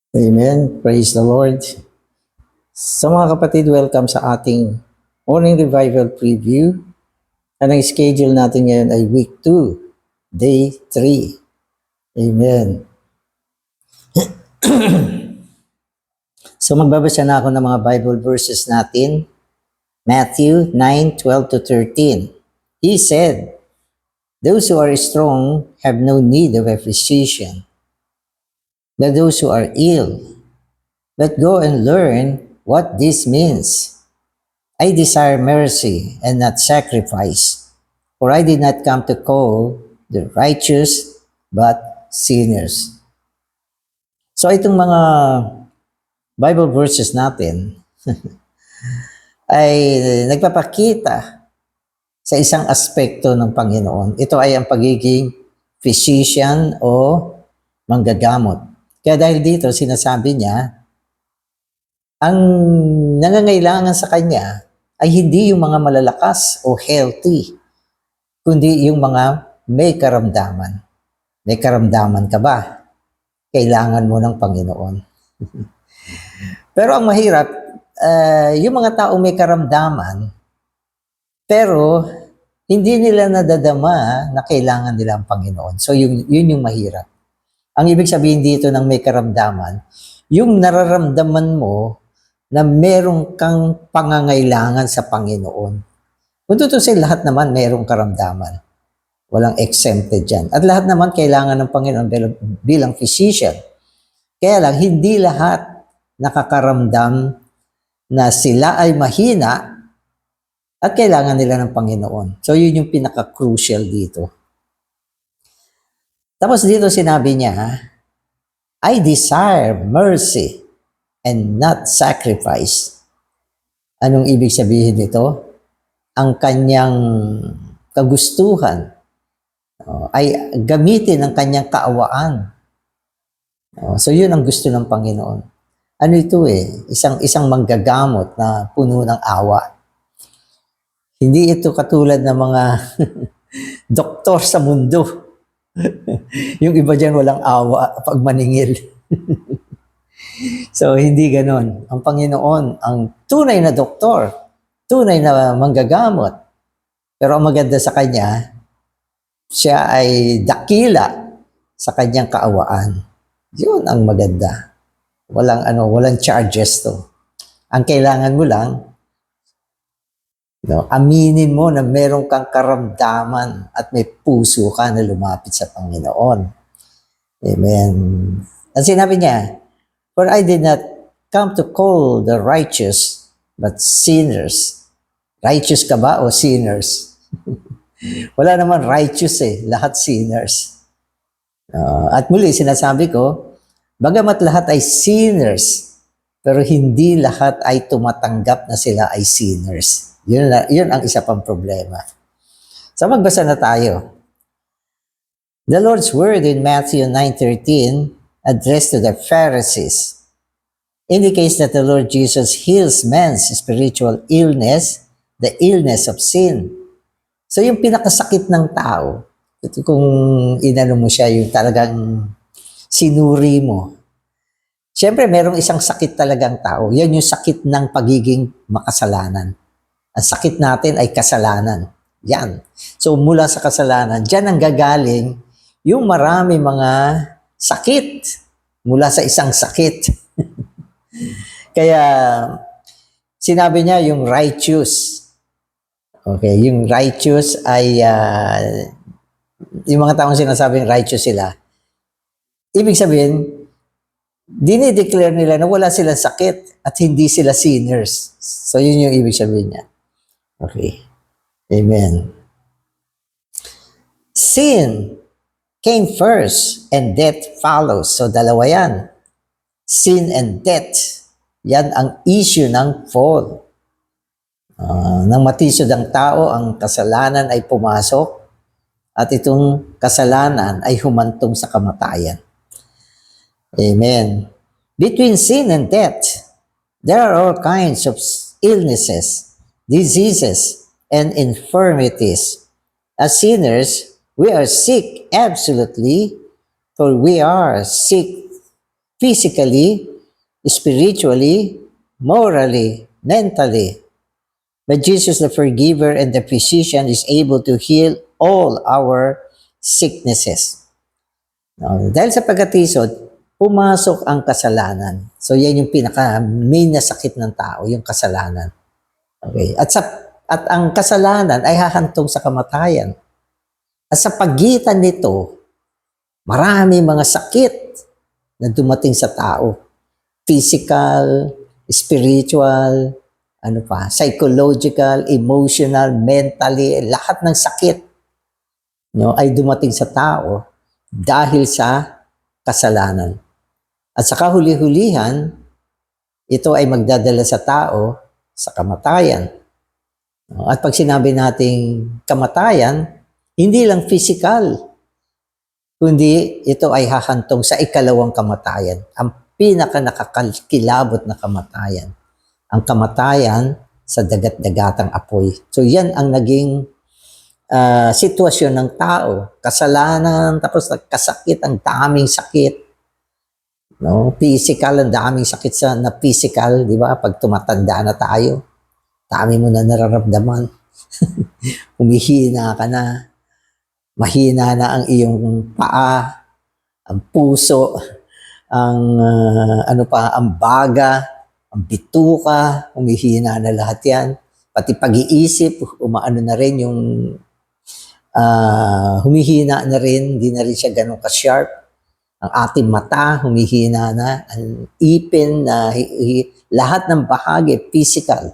Amen. Praise the Lord. So mga kapatid, welcome sa ating morning revival preview. Ang schedule natin ngayon ay week 2, day 3. Amen. So magbabasa na ako ng mga Bible verses natin. Matthew 9:12 to 13. He said, "Those who are strong have no need of a physician, but those who are ill. But go and learn what this means. I desire mercy and not sacrifice, for I did not come to call the righteous, but sinners." So itong mga Bible verses natin ay nagpapakita sa isang aspekto ng Panginoon. Ito ay ang pagiging physician o manggagamot. Kaya dahil dito sinasabi niya, ang nangangailangan sa kanya ay hindi yung mga malalakas o healthy, kundi yung mga may karamdaman. May karamdaman ka ba? Kailangan mo ng Panginoon. Pero ang mahirap, yung mga tao may karamdaman, pero hindi nila nadadama na kailangan nila ang Panginoon. So yun yung mahirap. Ang ibig sabihin dito ng may karamdaman, yung nararamdaman mo na meron kang pangangailangan sa Panginoon. Kung tutusin, lahat naman merong karamdaman. Walang exempted dyan. At lahat naman kailangan ng Panginoon bilang physician. Kaya lang, hindi lahat nakakaramdam na sila ay mahina at kailangan nila ng Panginoon. So, yun yung pinaka-crucial dito. Tapos dito sinabi niya, I desire mercy and not sacrifice. Anong ibig sabihin nito? Ang kanyang kagustuhan ay gamitin ang kanyang kaawaan. So yun ang gusto ng Panginoon. Ano ito isang manggagamot na puno ng awa. Hindi ito katulad ng mga doktor sa mundo. Yung iba dyan walang awa pag maningil. So hindi ganon. Ang Panginoon, ang tunay na doktor, tunay na manggagamot. Pero ang maganda sa kanya, siya ay dakila sa kanyang kaawaan. Yun ang maganda. Walang charges to. Ang kailangan mo lang, aminin mo na meron kang karamdaman at may puso ka na lumapit sa Panginoon. Amen. Ang sinabi niya, for I did not come to call the righteous, but sinners. Righteous ka ba o sinners? Wala naman righteous lahat sinners. At muli, sinasabi ko, bagamat lahat ay sinners, pero hindi lahat ay tumatanggap na sila ay sinners. Yun ang isa pang problema. So magbasa na tayo. The Lord's word in Matthew 9:13, addressed to the Pharisees, indicates that the Lord Jesus heals man's spiritual illness, the illness of sin. So yung pinakasakit ng tao, kung inano mo siya, yung talagang sinuri mo. Siyempre, merong isang sakit talagang tao. Yan yung sakit ng pagiging makasalanan. Ang sakit natin ay kasalanan. Yan. So mula sa kasalanan, dyan ang gagaling yung marami mga sakit mula sa isang sakit. Kaya sinabi niya yung righteous. Okay, yung righteous ay yung mga taong sinasabing righteous sila. Ibig sabihin, dinideclare nila na wala silang sakit at hindi sila sinners. So yun yung ibig sabihin niya. Okay. Amen. Sin came first and death follows. So dalawa yan. Sin and death. Yan ang issue ng fall. Nang matisod ang tao, ang kasalanan ay pumasok at itong kasalanan ay humantong sa kamatayan. Amen. Between sin and death, there are all kinds of illnesses, diseases, and infirmities. As sinners, we are sick absolutely, for we are sick physically, spiritually, morally, mentally. But Jesus, the forgiver and the physician, is able to heal all our sicknesses. No? Dahil sa pagkatisod, pumasok ang kasalanan. So yan yung pinaka-main na sakit ng tao, yung kasalanan. Okay? At ang kasalanan ay hahantong sa kamatayan. At sa pagitan nito, marami mga sakit na dumating sa tao. Physical, spiritual, psychological, emotional, mentally, lahat ng sakit ay dumating sa tao dahil sa kasalanan. At sa kahuli-hulihan, ito ay magdadala sa tao sa kamatayan. At pag sinabi nating kamatayan, hindi lang physical, kundi ito ay hahantong sa ikalawang kamatayan, ang pinaka-nakakilabot na kamatayan, ang kamatayan sa dagat-dagatang apoy. So yan ang naging sitwasyon ng tao. Kasalanan, tapos nagkasakit, ang daming sakit. No? Physical, ang daming sakit na physical, di ba? Pag tumatanda na tayo, dami mo na nararamdaman. Humihina ka na. Mahina na ang iyong paa, ang puso, ang ang baga, ang bituka, humihina na lahat yan. Pati pag-iisip, umaano na rin yung humihina na rin, hindi na rin siya ganun ka-sharp. Ang ating mata, humihina na, ang ipin, lahat ng bahagi, physical.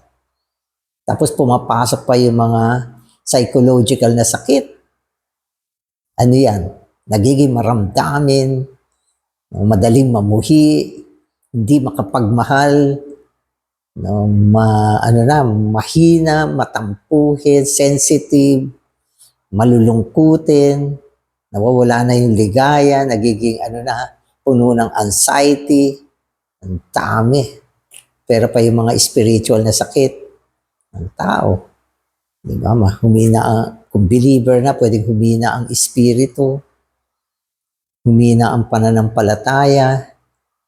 Tapos pumapasok pa yung mga psychological na sakit. Ano yan? Nagiging maramdamin, madaling mamuhi, hindi makapagmahal, mahina, matampuhin, sensitive, malulungkutin, nawawala na yung ligaya, nagiging puno ng anxiety, ang dami. Pero pa yung mga spiritual na sakit ng tao, di ba? Kung believer na, pwedeng humina ang espiritu, humina ang pananampalataya,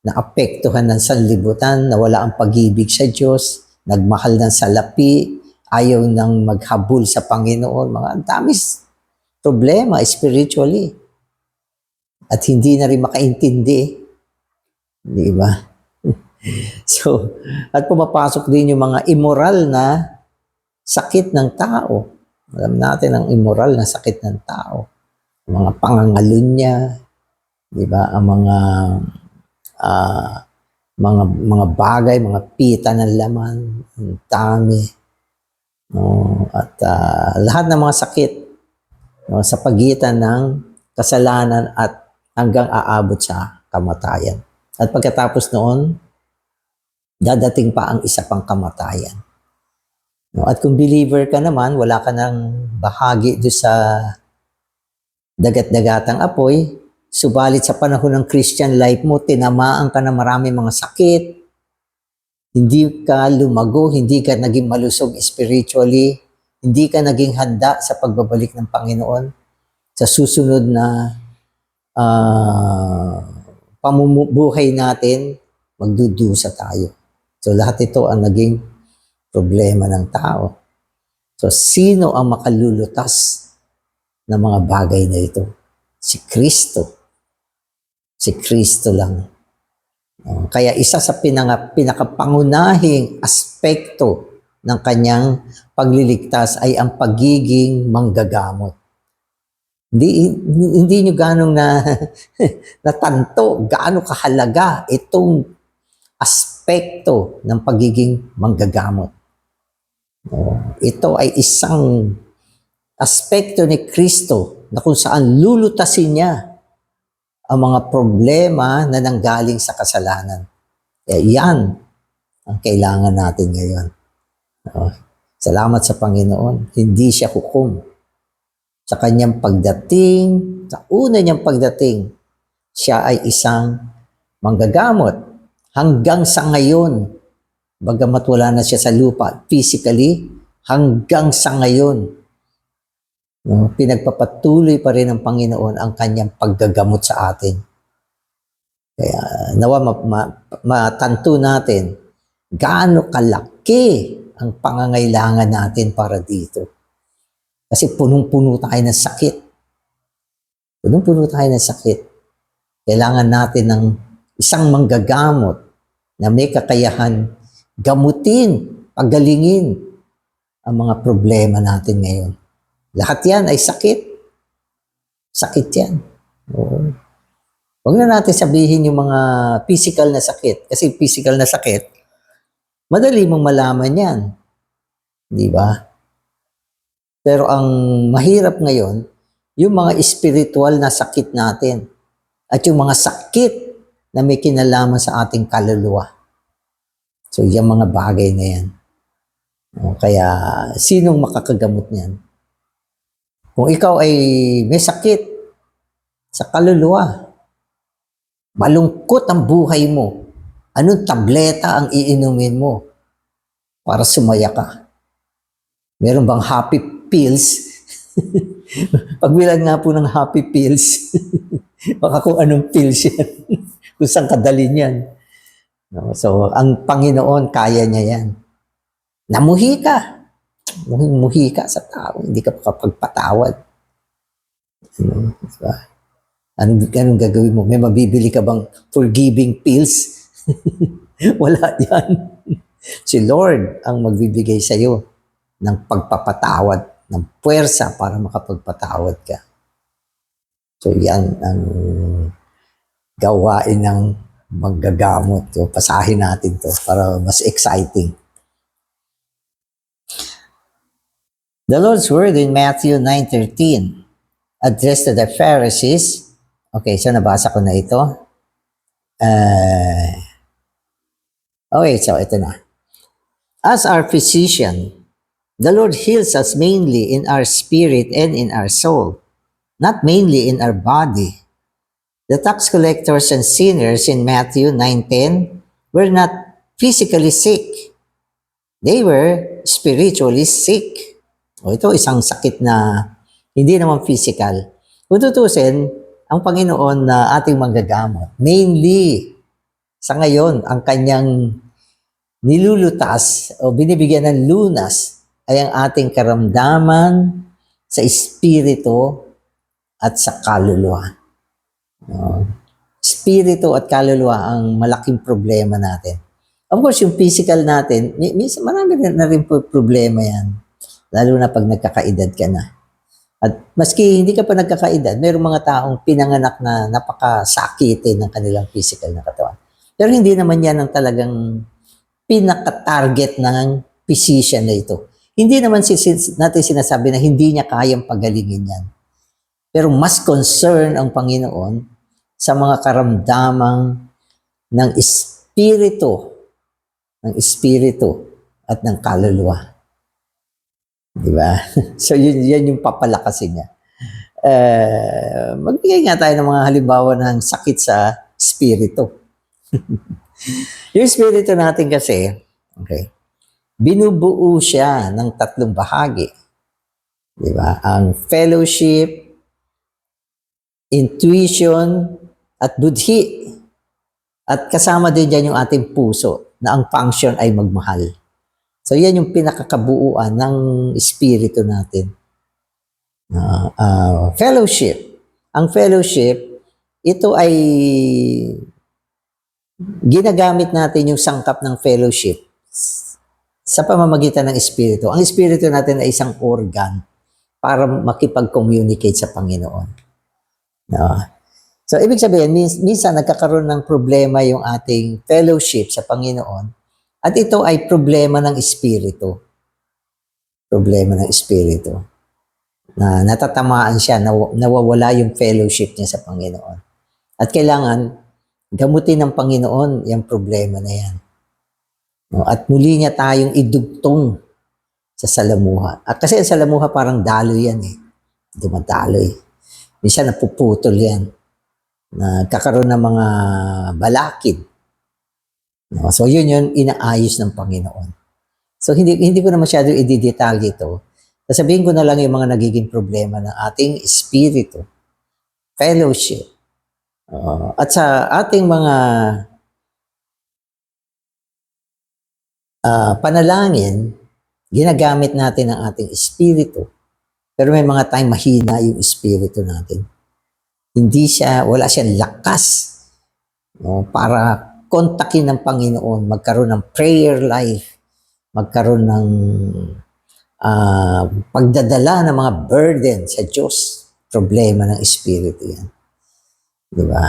naapektuhan ng sanlibutan, nawala ang pag-ibig sa Diyos, nagmahal ng salapi, ayaw nang maghabol sa Panginoon, mga dami problema spiritually. At hindi na rin makaintindi. Di ba? So, at pumapasok din yung mga immoral na sakit ng tao. Alam natin ang immoral na sakit ng tao. Mga pangangalunya, di ba? Ang mga bagay, mga pita ng laman, ang dami. At lahat ng mga sakit sa pagitan ng kasalanan at hanggang aabot sa kamatayan. At pagkatapos noon, dadating pa ang isa pang kamatayan. At kung believer ka naman, wala ka ng bahagi doon sa dagat-dagatang apoy, subalit sa panahon ng Christian life mo, tinamaan ka ng marami mga sakit, hindi ka lumago, hindi ka naging malusog spiritually, hindi ka naging handa sa pagbabalik ng Panginoon. Sa susunod na pamumuhay natin, magdudusa tayo. So lahat ito ang naging problema ng tao. So sino ang makalulutas ng mga bagay na ito? Si Kristo. Si Kristo lang. Kaya isa sa pinakapangunahing aspekto ng kanyang pagliligtas ay ang pagiging manggagamot. Hindi nyo ganong natanto, gaano kahalaga itong aspekto ng pagiging manggagamot. Ito ay isang aspekto ni Kristo na kung saan lulutasin niya ang mga problema na nanggaling sa kasalanan. Kaya yan ang kailangan natin ngayon. Salamat sa Panginoon. Hindi siya hukom. Sa kanyang pagdating, sa una niyang pagdating, siya ay isang manggagamot. Hanggang sa ngayon, bagamat wala na siya sa lupa, physically, hanggang sa ngayon, pinagpapatuloy pa rin ng Panginoon ang kanyang paggagamot sa atin. Kaya nawa matanto natin gaano kalaki ang pangangailangan natin para dito. Kasi punong-puno tayo ng sakit. Punong-puno tayo ng sakit. Kailangan natin ng isang manggagamot na may kakayahan gamutin, pagalingin ang mga problema natin ngayon. Lahat yan ay sakit. Sakit yan. Oo. Huwag na natin sabihin yung mga physical na sakit. Kasi physical na sakit, madali mong malaman yan. Di ba? Pero ang mahirap ngayon, yung mga spiritual na sakit natin at yung mga sakit na may kinalaman sa ating kaluluwa. So, yung mga bagay na yan. Kaya, sinong makakagamot niyan? Kung ikaw ay may sakit sa kaluluwa, malungkot ang buhay mo, anong tableta ang iinumin mo para sumaya ka? Meron bang happy pills? Pagbilan nga po ng happy pills, baka kung anong pills yan, kung saan kadalin yan. No? So, ang Panginoon, kaya niya yan. Namuhi ka. Muhi ka sa tao, hindi ka makapagpatawad. Diba? Anong gagawin mo? May mabibili ka bang forgiving pills? Wala yan. Si Lord ang magbibigay sa iyo ng pagpapatawad, ng puwersa para makapagpatawad ka. So yan ang gawain ng manggagamot. So, pasahin natin to para mas exciting. The Lord's word in Matthew 9:13 addressed to the Pharisees. Okay, so nabasa ko na ito. Okay, so ito na. As our physician, the Lord heals us mainly in our spirit and in our soul, not mainly in our body. The tax collectors and sinners in Matthew 9:10 were not physically sick. They were spiritually sick. O ito isang sakit na hindi naman physical. Kung tutusin, ang Panginoon na ating manggagamot, mainly sa ngayon, ang kanyang nilulutas o binibigyan ng lunas ay ang ating karamdaman sa espiritu at sa kaluluwa. Espiritu at kaluluwa ang malaking problema natin. Of course, yung physical natin, marami na rin po problema yan. Lalo na pag nagkakaedad ka na. At maski hindi ka pa nagkakaedad, mayroong mga taong pinanganak na napakasakitin ng kanilang physical na katawan. Pero hindi naman yan ang talagang pinaka-target ng physician na ito. Hindi naman natin sinasabi na hindi niya kayang pagalingin yan. Pero mas concern ang Panginoon sa mga karamdamang ng espiritu at ng kaluluwa. Diba? So, yan yung papalakasin niya. Magbigay nga tayo ng mga halimbawa ng sakit sa espiritu. Yung espiritu natin kasi, okay, binubuo siya ng 3 bahagi. Diba? Ang fellowship, intuition, at budhi. At kasama din dyan yung ating puso na ang function ay magmahal. So, yan yung pinakakabuuan ng espiritu natin. Fellowship. Ang fellowship, ito ay ginagamit natin yung sangkap ng fellowship sa pamamagitan ng espiritu. Ang espiritu natin ay isang organ para makipag-communicate sa Panginoon. So, ibig sabihin, minsan nagkakaroon ng problema yung ating fellowship sa Panginoon. At ito ay problema ng espiritu. Problema ng espiritu. Na natatamaan siya, nawawala yung fellowship niya sa Panginoon. At kailangan gamutin ng Panginoon yung problema na yan. At muli niya tayong idugtong sa salamuha. At kasi ang salamuha parang daloy yan eh. Dumadaloy. Minsan napuputol yan. Nagkakaroon ng mga balakid. So, yun inaayos ng Panginoon. So, hindi ko na masyado i-detalye ito. Sasabihin ko na lang yung mga nagiging problema ng ating espiritu. Fellowship, At sa ating mga panalangin, ginagamit natin ang ating espiritu. Pero may mga time mahina yung espiritu natin. Wala siyang lakas, no, para kontakin ng Panginoon, magkaroon ng prayer life, magkaroon ng pagdadala ng mga burden sa Diyos. Problema ng espiritu yan. Di ba?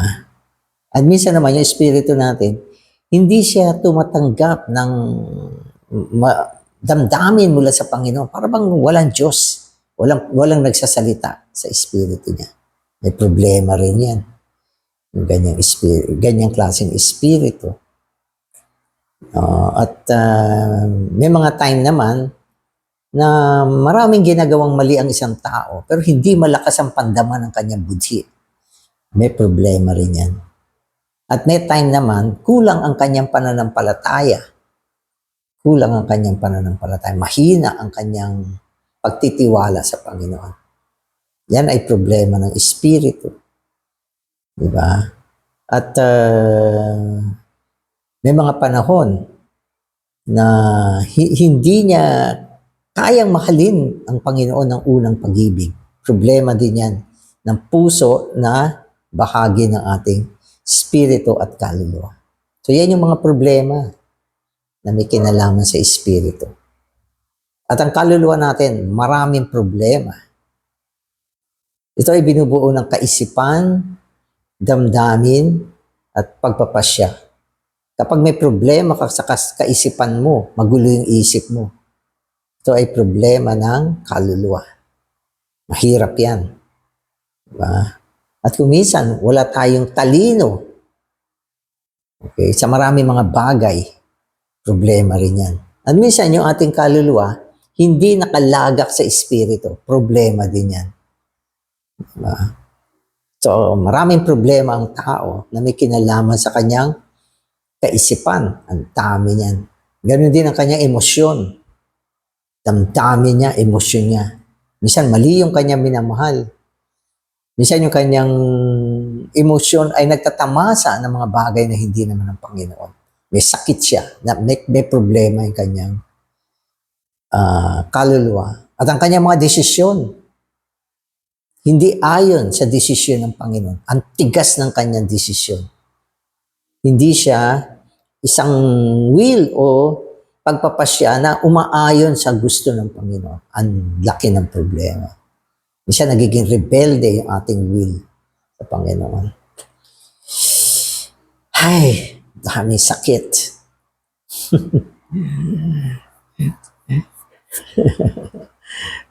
At minsan naman yung espiritu natin, hindi siya tumatanggap ng damdamin mula sa Panginoon. Para bang walang Diyos. Walang nagsasalita sa espiritu niya. May problema rin yan. Yung ganyang klaseng espiritu. May mga time naman na maraming ginagawang mali ang isang tao, pero hindi malakas ang pandaman ng kanyang budhi. May problema rin yan. At may time naman, kulang ang kanyang pananampalataya. Mahina ang kanyang pagtitiwala sa Panginoon. Yan ay problema ng espiritu. Diba? At may mga panahon na hindi niya kayang mahalin ang Panginoon ng unang pag-ibig. Problema din yan ng puso na bahagi ng ating espiritu at kaluluwa. So yan yung mga problema na may kinalaman sa espiritu. At ang kaluluwa natin, maraming problema. Ito ay binubuo ng kaisipan, damdamin, at pagpapasya. Kapag may problema ka sa kaisipan mo, magulo yung isip mo. Ito ay problema ng kaluluwa. Mahirap yan. Diba? At kung minsan, wala tayong talino. Okay? Sa marami mga bagay, problema rin yan. At minsan, yung ating kaluluwa, hindi nakalagak sa espiritu. Problema din yan. Diba? So, maraming problema ang tao na may kinalaman sa kanyang kaisipan. Ang dami niyan. Ganon din ang kanyang emosyon. Damdamin niya, emosyon niya. Minsan, mali yung kanyang minamahal. Minsan, yung kanyang emosyon ay nagtatamasa ng mga bagay na hindi naman ng Panginoon. May sakit siya, may problema yung kanyang kaluluwa. At ang kanyang mga desisyon, hindi ayon sa desisyon ng Panginoon. Ang tigas ng kanyang desisyon. Hindi siya isang will o pagpapasya na umaayon sa gusto ng Panginoon. Ang laki ng problema. Minsan nagiging rebelde yung ating will sa Panginoon. Ay, daming sakit.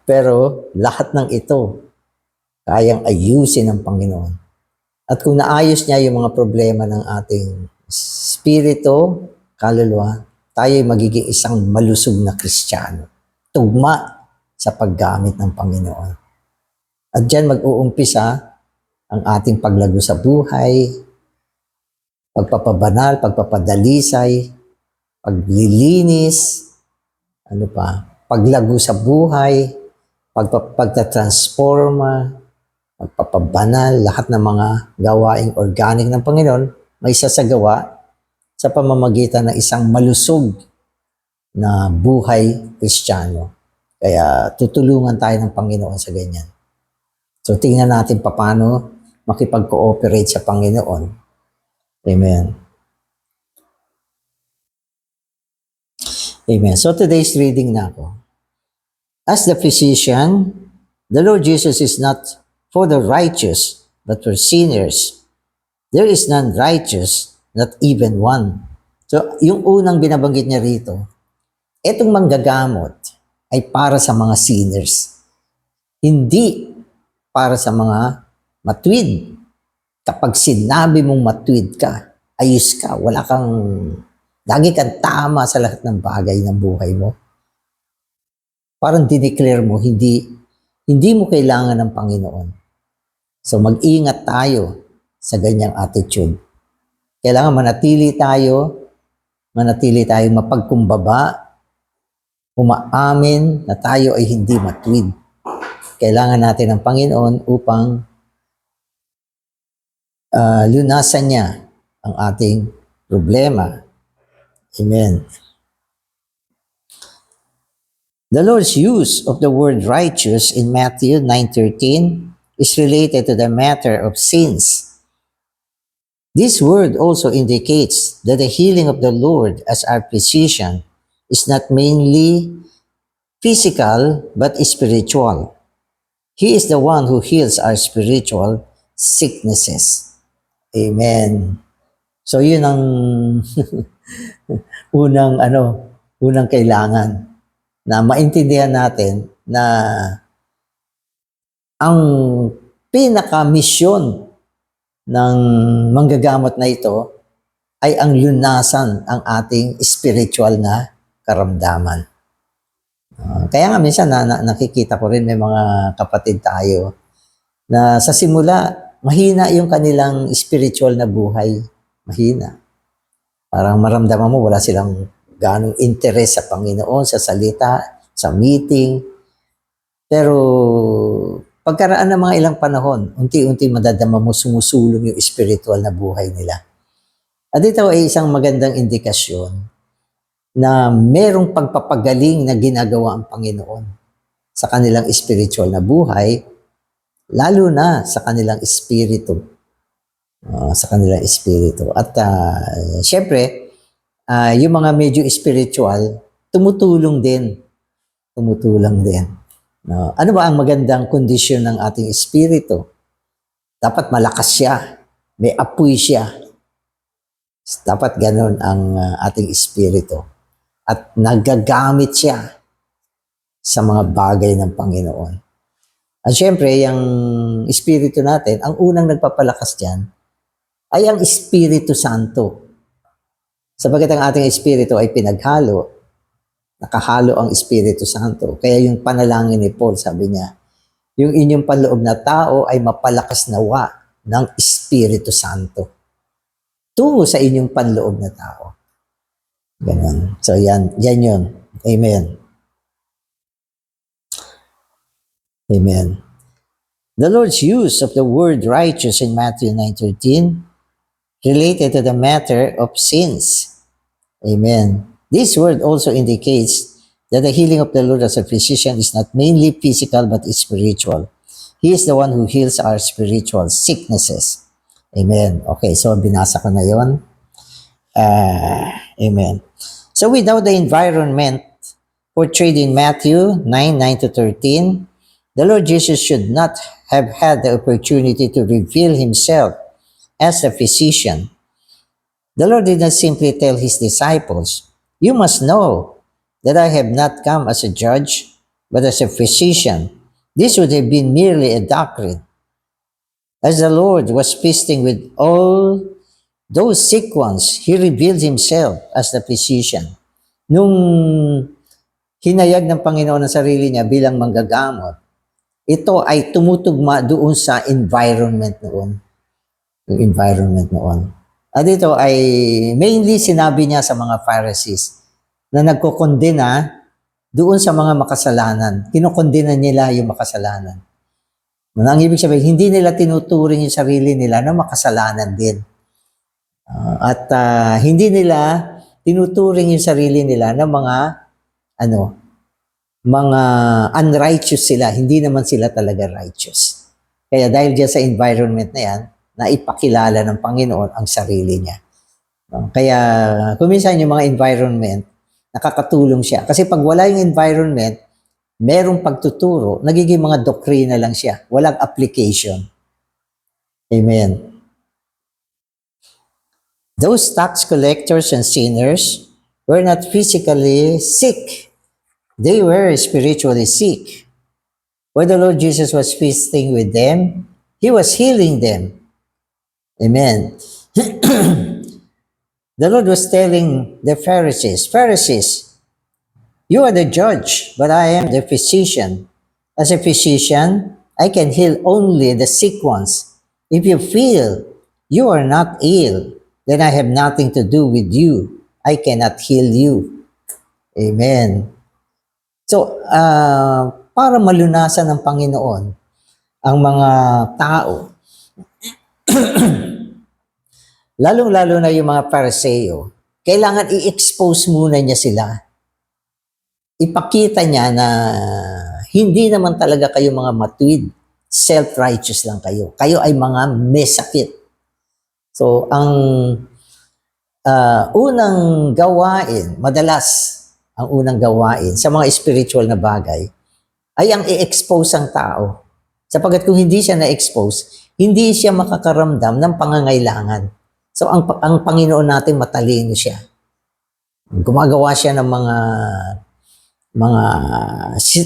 Pero lahat ng ito, kayang ayusin ng Panginoon. At kung naayos niya yung mga problema ng ating spirito, kaluluwa, tayo ay magiging isang malusog na Kristiyano. Tugma sa paggamit ng Panginoon. At dyan mag-uumpisa ang ating paglago sa buhay, pagpapabanal, pagpapadalisay, paglilinis, paglago sa buhay, pagtatransforma, pagpapabanal, lahat ng mga gawaing organic ng Panginoon, may sasagawa sa pamamagitan ng isang malusog na buhay Kristiyano. Kaya tutulungan tayo ng Panginoon sa ganyan. So tingnan natin paano makipag-cooperate sa Panginoon. Amen. Amen. So today's reading na ako. As the physician, the Lord Jesus is not for the righteous, but for sinners. There is none righteous, not even one. So, yung unang binabanggit niya rito, etong manggagamot ay para sa mga sinners. Hindi para sa mga matwid. Kapag sinabi mong matwid ka, ayos ka, lagi kang tama sa lahat ng bagay ng buhay mo. Parang dineclare mo, hindi mo kailangan ng Panginoon. So mag-ingat tayo sa ganyang attitude. Kailangan manatili tayo mapagkumbaba, umaamin na tayo ay hindi matwid. Kailangan natin ng Panginoon upang lunasan niya ang ating problema. Amen. The Lord's use of the word righteous in Matthew 9:13 is related to the matter of sins. This word also indicates that the healing of the Lord as our physician is not mainly physical but spiritual. He is the one who heals our spiritual sicknesses. Amen. So yun ang unang kailangan na maintindihan natin na ang pinaka-misyon ng manggagamot na ito ay ang lunasan ang ating spiritual na karamdaman. Kaya nga minsan nakikita ko rin may mga kapatid tayo na sa simula mahina yung kanilang spiritual na buhay. Mahina. Parang maramdaman mo wala silang ganong interest sa Panginoon, sa salita, sa meeting. Pero pagkaraan ng mga ilang panahon, unti-unti madadama mo sumusulong yung spiritual na buhay nila. At ito ay isang magandang indikasyon na merong pagpapagaling na ginagawa ang Panginoon sa kanilang spiritual na buhay, lalo na sa kanilang espiritu. At syempre, yung mga medyo spiritual, tumutulong din. Ano ba ang magandang kondisyon ng ating espiritu? Dapat malakas siya, may apoy siya. Dapat ganun ang ating espiritu. At nagagamit siya sa mga bagay ng Panginoon. At syempre, yung espiritu natin, ang unang nagpapalakas diyan ay ang Espiritu Santo. Sabagat ang ating espiritu ay pinaghalo, nakahalo ang Espiritu Santo. Kaya yung panalangin ni Paul, sabi niya, yung inyong panloob na tao ay mapalakas nawa ng Espiritu Santo. Tungo sa inyong panloob na tao. Ganun. So yan yun. Amen. Amen. The Lord's use of the word righteous in Matthew 9:13 related to the matter of sins. Amen. This word also indicates that the healing of the Lord as a physician is not mainly physical but spiritual. He is the one who heals our spiritual sicknesses. Amen. Okay, so binasa ko na yun. Amen. So without the environment portrayed in Matthew 9:9-13, the Lord Jesus should not have had the opportunity to reveal himself as a physician. The Lord did not simply tell his disciples, "You must know that I have not come as a judge, but as a physician." This would have been merely a doctrine. As the Lord was feasting with all those sick ones, he revealed himself as the physician. Nung hinayag ng Panginoon ang sarili niya bilang manggagamot, ito ay tumutugma doon sa environment noon. Yung environment noon. At ito ay mainly sinabi niya sa mga Pharisees na nagkukondena doon sa mga makasalanan. Kinukondena nila yung makasalanan. Ang ibig sabihin, hindi nila tinuturing yung sarili nila na makasalanan din. At hindi nila tinuturing yung sarili nila na mga unrighteous sila. Hindi naman sila talaga righteous. Kaya dahil dyan sa environment na yan, na ipakilala ng Panginoon ang sarili niya. Kaya kuminsan yung mga environment, nakakatulong siya. Kasi pag wala yung environment, merong pagtuturo, nagiging mga doktrina lang siya. Walang application. Amen. Those tax collectors and sinners were not physically sick. They were spiritually sick. When the Lord Jesus was feasting with them, He was healing them. Amen. The Lord was telling the Pharisees, you are the judge, but I am the physician. As a physician, I can heal only the sick ones. If you feel you are not ill, then I have nothing to do with you. I cannot heal you. Amen. So, para malunasan ng Panginoon ang mga tao lalong-lalo na yung mga Pariseo, kailangan i-expose muna niya sila. Ipakita niya na hindi naman talaga kayo mga matuwid, self-righteous lang kayo. Kayo ay mga mesakit. So, ang unang gawain, madalas, ang unang gawain sa mga spiritual na bagay, ay ang i-expose ang tao. Sapagkat kung hindi siya na-expose, hindi siya makakaramdam ng pangangailangan. So, ang Panginoon natin matalino siya. Gumagawa siya ng mga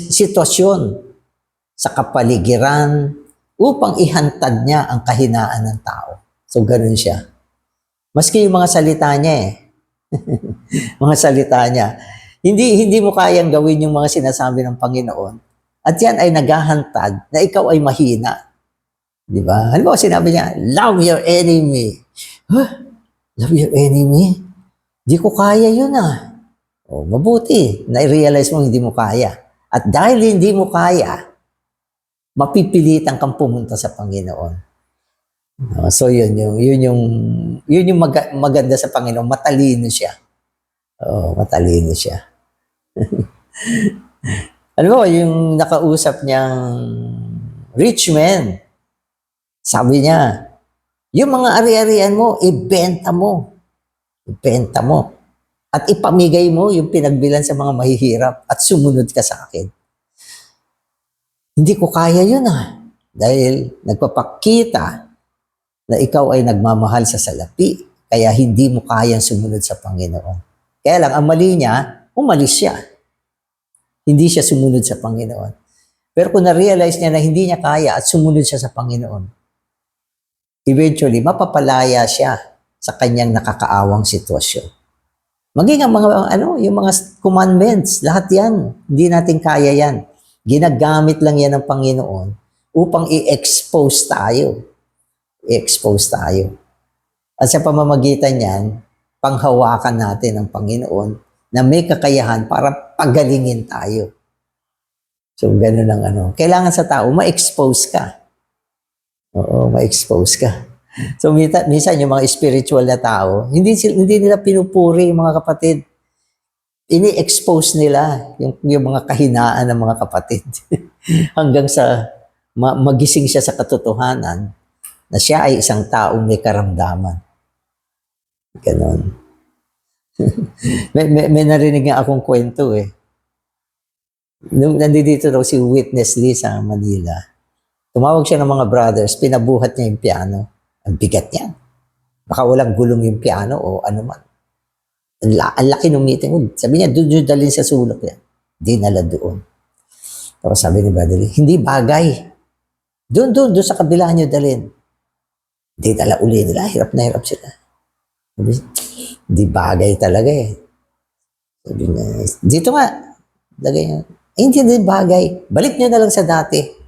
sitwasyon sa kapaligiran upang ihantad niya ang kahinaan ng tao. So, ganun siya. Maski yung mga salita niya mga salita niya, hindi mo kayang gawin yung mga sinasabi ng Panginoon. At yan ay naghahantad na ikaw ay mahina. Di ba? Ano ba sinabi niya? Love your enemy. Huh? Love your enemy? Di ko kaya yun O, mabuti. Na-realize mo hindi mo kaya. At dahil hindi mo kaya, mapipilitan kang pumunta sa Panginoon. So yun yung maganda sa Panginoon. Matalino siya. Matalino siya. Ano ba, yung nakausap niyang rich man, sabi niya, yung mga ari-arian mo, ibenta mo. Ibenta mo. At ipamigay mo yung pinagbilan sa mga mahihirap at sumunod ka sa akin. Hindi ko kaya yun Dahil nagpapakita na ikaw ay nagmamahal sa salapi, kaya hindi mo kayang sumunod sa Panginoon. Kaya lang, ang mali niya, umalis siya. Hindi siya sumunod sa Panginoon. Pero kung na-realize niya na hindi niya kaya at sumunod siya sa Panginoon, eventually, mapapalaya siya sa kanyang nakakaawang sitwasyon. Maging ang yung mga commandments, lahat yan, hindi natin kaya yan. Ginagamit lang yan ng Panginoon upang i-expose tayo. I-expose tayo. At sa pamamagitan yan, panghawakan natin ang Panginoon na may kakayahan para pagalingin tayo. So, ganun ang Kailangan sa tao, ma-expose ka. Oo, ma-expose ka. So, minsan yung mga spiritual na tao, hindi nila pinupuri yung mga kapatid. Ini-expose nila yung mga kahinaan ng mga kapatid. Hanggang sa magising siya sa katotohanan na siya ay isang taong may karamdaman. Ganon. may narinig nga akong kwento Nung nandito daw si Witness Lee sa Manila, tumawag siya ng mga brothers, pinabuhat niya yung piano. Ang bigat niya. Baka walang gulong yung piano o ano man. Ang laki ng meeting. Sabi niya, doon dalhin sa sulok yan. Dinala doon. Tapos sabi ni Brother Lee, hindi bagay. Doon sa kabila niyo dalhin. Dinala uli nila, hirap na hirap sila. Sabi, hindi bagay talaga Sabi niya, dito nga, lagay niya. Hindi bagay. Balik niyo na lang sa dati.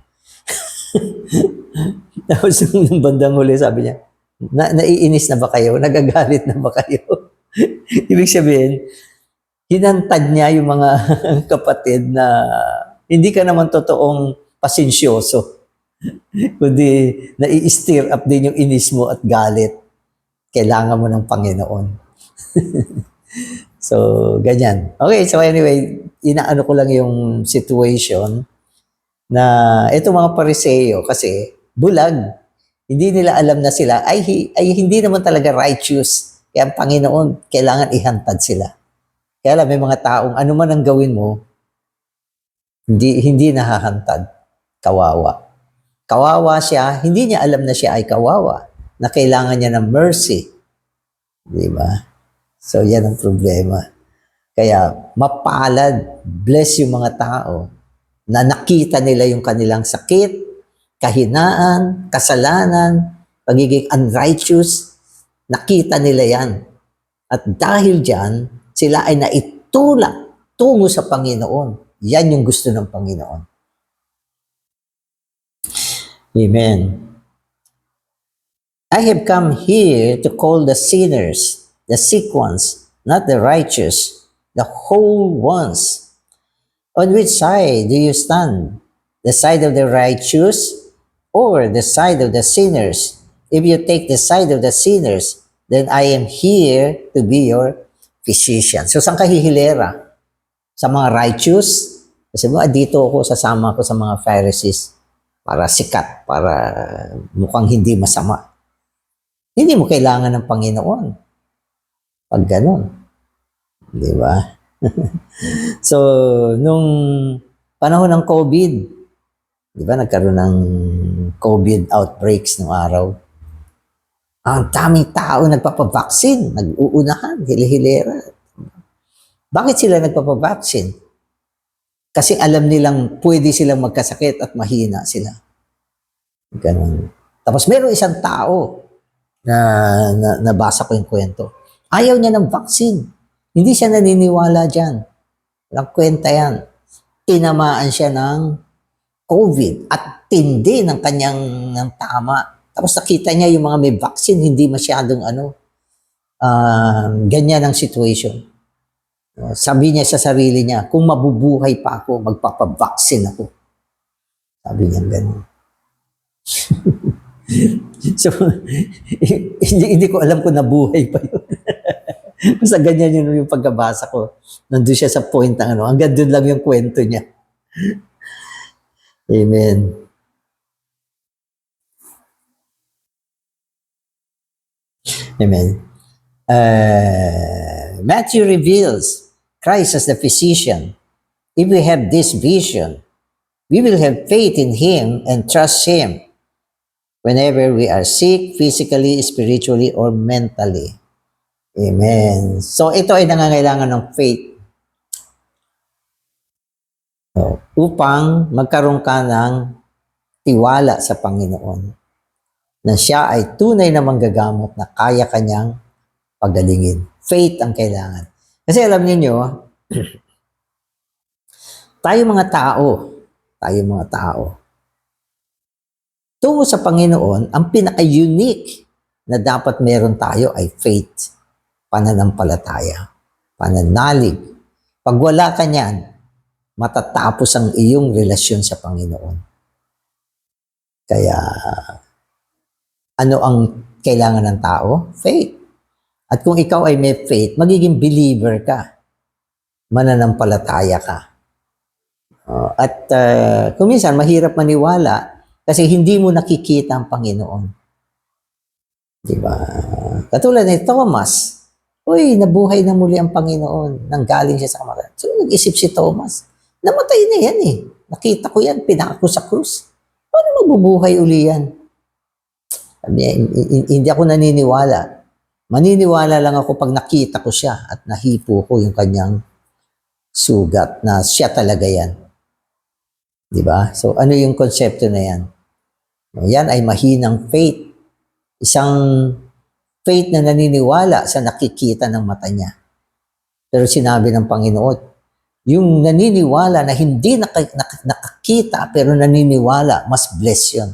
Tapos nung bandang huli, sabi niya, naiinis na ba kayo? Nagagalit na ba kayo? Ibig sabihin, hinantad niya yung mga kapatid na hindi ka naman totoong pasensyoso. Kundi nai-stir up din yung inis mo at galit. Kailangan mo ng Panginoon. So, ganyan. Okay, so anyway, inaano ko lang yung situation na itong mga Pariseo kasi bulag. Hindi nila alam na sila ay hindi naman talaga righteous. Kaya ang Panginoon, kailangan ihantad sila. Kaya lang, may mga taong ano man ang gawin mo, hindi nahahantad. Kawawa. Kawawa siya, hindi niya alam na siya ay kawawa, na kailangan niya ng mercy. Di ba? So, yan ang problema. Kaya, mapalad, bless yung mga tao na nakita nila yung kanilang sakit, kahinaan, kasalanan, pagiging unrighteous, nakita nila yan. At dahil dyan, sila ay naitulak tungo sa Panginoon. Yan yung gusto ng Panginoon. Amen. I have come here to call the sinners, the sick ones, not the righteous, the whole ones. On which side do you stand? The side of the righteous or the side of the sinners? If you take the side of the sinners, then I am here to be your physician. So, saan ka hihilera? Sa mga righteous? Kasi mo, dito ako, sasama ko sa mga Pharisees para sikat, para mukhang hindi masama. Hindi mo kailangan ng Panginoon. Pag ganun. Di ba? So, nung panahon ng COVID, di ba, nagkaroon ng COVID outbreaks nung araw. Ang daming tao nagpapabaksin, nag-uunahan, hilihilera. Bakit sila nagpapabaksin? Kasi alam nilang pwede silang magkasakit at mahina sila. Ganun. Tapos meron isang tao na nabasa ko yung kwento. Ayaw niya ng vaccine. Hindi siya naniniwala dyan. Walang kwenta yan. Tinamaan siya ng COVID at tindi ng kanyang tama. Tapos nakita niya yung mga may vaccine, hindi masyadong ganyan ang situation. Sabi niya sa sarili niya, kung mabubuhay pa ako, magpapabaksin ako. Sabi niya gano'n. So, hindi ko alam kung nabuhay pa yun. Basta ganyan yun yung pagkabasa ko. Nandun siya sa point ng hanggang doon lang yung kwento niya. Amen. Amen. Matthew reveals Christ as the physician. If we have this vision, we will have faith in Him and trust Him whenever we are sick, physically, spiritually, or mentally. Amen. So ito ay nangangailangan ng faith upang magkaroon ka ng tiwala sa Panginoon na siya ay tunay na manggagamot na kaya kanyang pagalingin. Faith ang kailangan. Kasi alam niyo, tayo mga tao, tungo sa Panginoon, ang pinaka-unique na dapat meron tayo ay faith, pananampalataya, pananalig. Pag wala ka niyan, matatapos ang iyong relasyon sa Panginoon. Kaya, ano ang kailangan ng tao? Faith. At kung ikaw ay may faith, magiging believer ka. Mananampalataya ka. At kung minsan, mahirap maniwala kasi hindi mo nakikita ang Panginoon. Diba? Katulad ni Thomas. Uy, nabuhay na muli ang Panginoon. Nanggaling siya sa kamatayan. So, nag-isip si Thomas. Namatay na yan eh. Nakita ko yan, pinako sa krus. Paano mabubuhay uli yan? Hindi ako naniniwala. Maniniwala lang ako pag nakita ko siya at nahipo ko yung kanyang sugat na siya talaga yan. Diba? So, ano yung konsepto na yan? Yan ay mahinang faith. Isang faith na naniniwala sa nakikita ng mata niya. Pero sinabi ng Panginoon, yung naniniwala na hindi nakakita pero naniniwala, mas bless yun.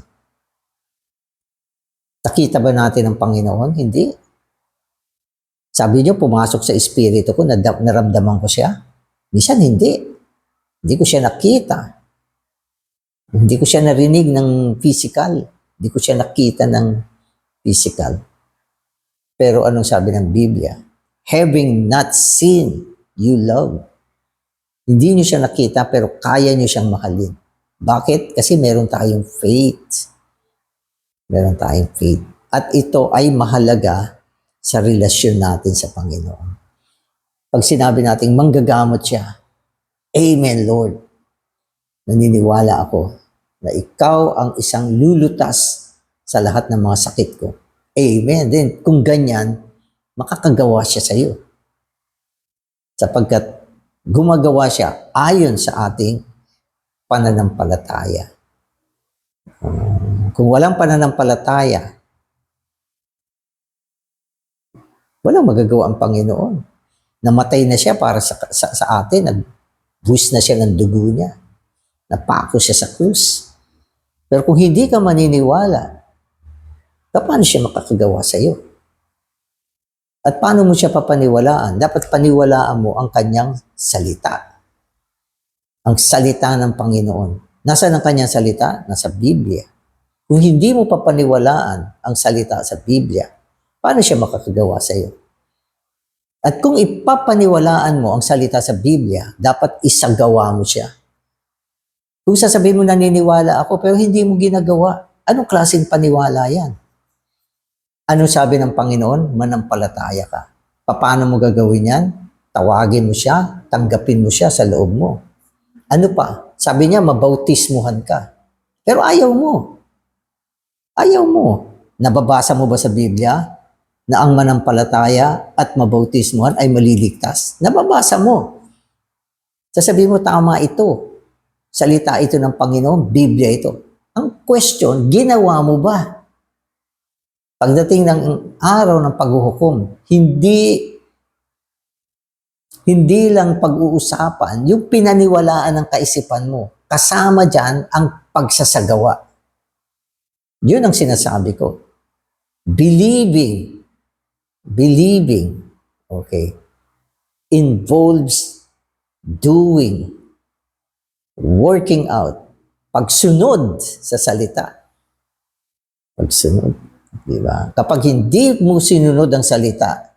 Nakita ba natin ang Panginoon? Hindi. Sabi niyo, pumasok sa espiritu ko, naramdaman ko siya. Minsan hindi. Hindi ko siya nakita. Hindi ko siya narinig ng physical. Hindi ko siya nakita ng physical. Pero anong sabi ng Biblia? Having not seen, you love. Hindi niyo siya nakita pero kaya niyo siyang mahalin. Bakit? Kasi meron tayong faith. Meron tayong faith. At ito ay mahalaga sa relasyon natin sa Panginoon. Pag sinabi natin manggagamot siya, Amen, Lord. Naniniwala ako na ikaw ang isang lulutas sa lahat ng mga sakit ko. Amen. Then, kung ganyan, makakagawa siya sa iyo. Sapagkat gumagawa siya ayon sa ating pananampalataya. Kung walang pananampalataya, walang magagawa ang Panginoon. Namatay na siya para sa atin. Nagbuwis na siya ng dugo niya. Napako siya sa krus. Pero kung hindi ka maniniwala, paano siya makakagawa sa iyo? At paano mo siya papaniwalaan? Dapat paniwalaan mo ang kanyang salita. Ang salita ng Panginoon. Nasaan ang kanyang salita? Nasa Biblia. Kung hindi mo papaniwalaan ang salita sa Biblia, paano siya makakagawa sa iyo? At kung ipapaniwalaan mo ang salita sa Biblia, dapat isagawa mo siya. Kung sasabihin mo naniniwala ako pero hindi mo ginagawa, anong klaseng paniwala yan? Ano sabi ng Panginoon? Manampalataya ka. Paano mo gagawin yan? Tawagin mo siya, tanggapin mo siya sa loob mo. Ano pa? Sabi niya, mabautismuhan ka. Pero ayaw mo. Ayaw mo. Nababasa mo ba sa Biblia na ang manampalataya at mabautismuhan ay maliligtas? Nababasa mo. Sasabihin mo, tama ito. Salita ito ng Panginoon, Biblia ito. Ang question, ginawa mo ba? Pagdating ng araw ng paghuhukom, hindi lang pag-uusapan, yung pinaniwalaan ng kaisipan mo. Kasama dyan ang pagsasagawa. Yun ang sinasabi ko. Believing, okay, involves doing, working out, pagsunod sa salita. Pagsunod, di ba? Kapag hindi mo sinunod ang salita,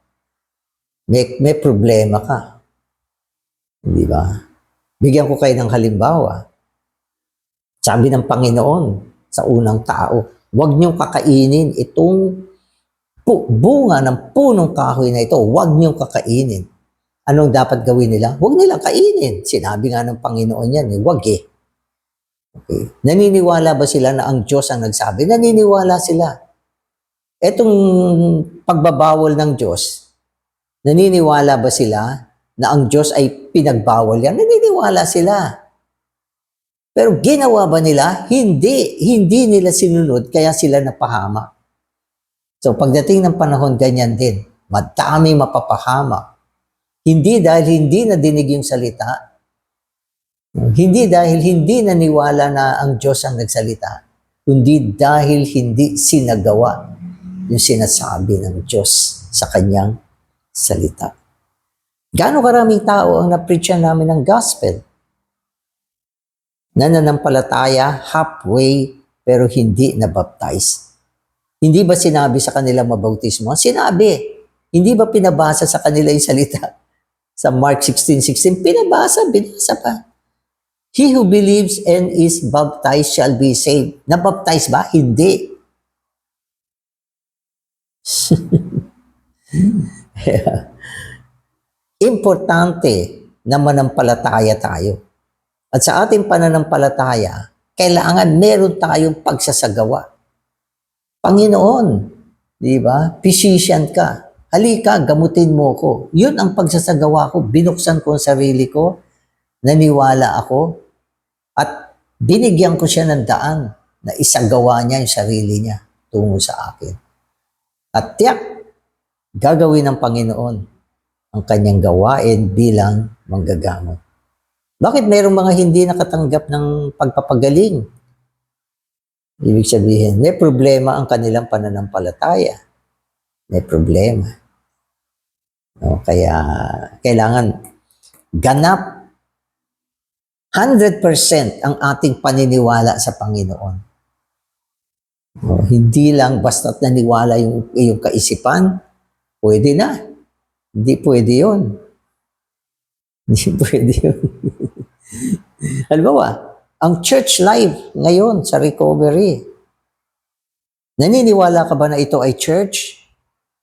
may problema ka. Di ba? Bigyan ko kayo ng halimbawa. Sabi ng Panginoon sa unang tao, huwag niyong kakainin itong bunga ng punong kahoy na ito. Huwag niyong kakainin. Anong dapat gawin nila? Huwag nilang kainin. Sinabi nga ng Panginoon yan, huwag eh. Okay. Naniniwala ba sila na ang Diyos ang nagsabi? Naniniwala sila. Etong pagbabawal ng Diyos, naniniwala ba sila na ang Diyos ay pinagbawal yan? Naniniwala sila. Pero ginawa ba nila? Hindi. Hindi nila sinunod, kaya sila napahamak. So pagdating ng panahon, ganyan din. Madaming mapapahamak. Hindi dahil hindi nadinig yung salita. Hindi dahil hindi naniwala na ang Diyos ang nagsalita. Kundi dahil hindi sinagawa yung sinasabi ng Diyos sa kanyang salita. Gaano karaming tao ang na-preach namin ng gospel? Nananampalataya halfway pero hindi na-baptize. Hindi ba sinabi sa kanila mabautismo? Sinabi. Hindi ba pinabasa sa kanila yung salita? Sa Mark 16:16, binasa pa. He who believes and is baptized shall be saved. Na-baptize ba? Hindi. Importante na manampalataya tayo. At sa ating pananampalataya, kailangan meron tayong pagsasagawa. Panginoon, di ba? Physician ka. Halika, gamutin mo ko. Yun ang pagsasagawa ko. Binuksan ko ang sarili ko. Naniwala ako. At binigyan ko siya ng daan na isagawa niya yung sarili niya tungo sa akin. At tiyak, gagawin ng Panginoon ang kanyang gawain bilang manggagamot. Bakit mayroong mga hindi nakatanggap ng pagpapagaling? Ibig sabihin, may problema ang kanilang pananampalataya. May problema. No, kaya kailangan ganap 100% ang ating paniniwala sa Panginoon. No, hindi lang basta't naniwala yung iyong kaisipan, pwede na. Hindi pwede yun. Hindi pwede yun. Halimbawa, ang church life ngayon sa recovery, naniniwala ka ba na ito ay church?